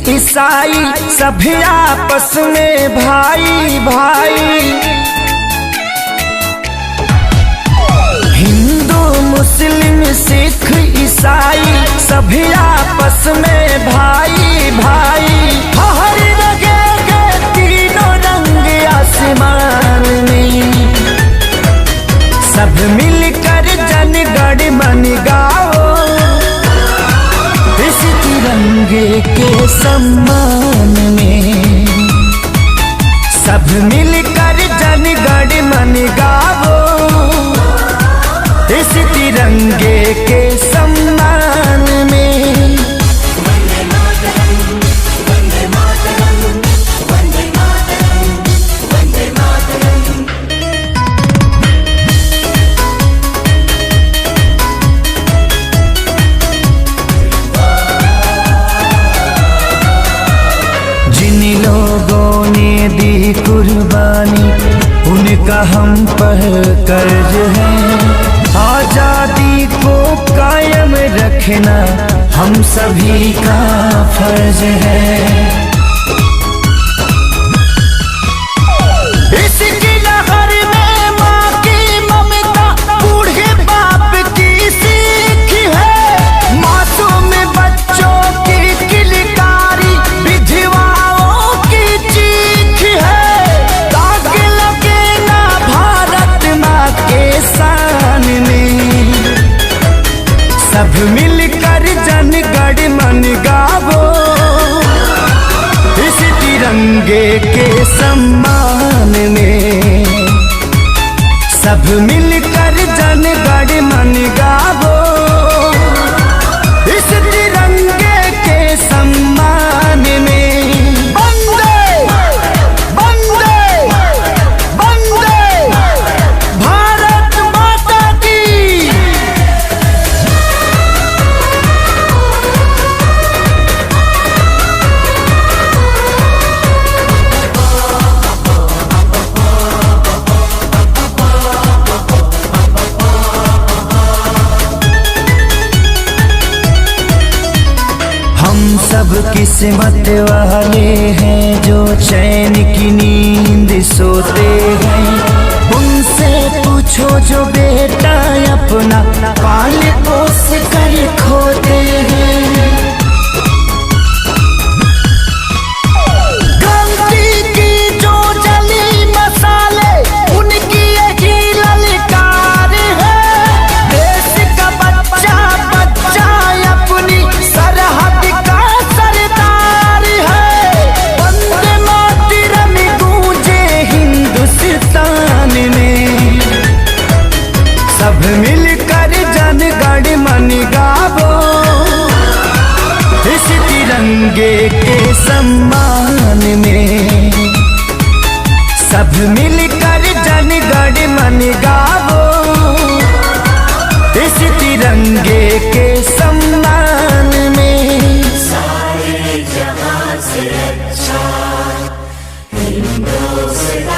ईसाई सभी आपस में भाई भाई। हिंदू मुस्लिम सिख ईसाई सभी आपस में भाई भाई। हर जगह तीनों रंग आसमान में, सब मिलकर जन गण मन गाओ, इस तिरंगे के सम्मान में। सब मिलकर जन गण मन गाओ, इस तिरंगे के सम्मान में। वंदे मातरम, वंदे मातरम, वंदे मातरम, वंदे मातरम। जिन लोगों ने दी कुर्बानी, उनका हम पर कर्ज है। आजादी को कायम रखना हम सभी का फर्ज है। इसकी लहर में माँ की ममता, बूढ़े बाप की सीख है। मासूम बच्चों की किलकारी, विधवाओं की चीख है। दाग लगे ना भारत माँ के शान में, सब मिलकर जन गण मन गावो, इस तिरंगे के सम्मान में। सब मिलकर जन गण मन गावो, इस तिरंगे के सम्मान में। वंदे वंदे वंदे भारत माता की। हम सब किस्मत वाले हैं जो चैन की नींद सोते हैं। उनसे पूछो जो बेटा अपना पाल पोस कर खोते हैं। क्रांति की जो जली मसाले, उनकी यही ललकार है। देश का बच्चा बच्चा अपनी सरहद का सरदार है। वंदे मातरम गूंजे हिंदुस्तान में, सब मिलकर जन गण मन गावो, इस तिरंगे के सम्मान में। सब मिलकर जन गण मन गावो, इस तिरंगे के सम्मान में। सारे जहां से अच्छा हिंदुस्तान।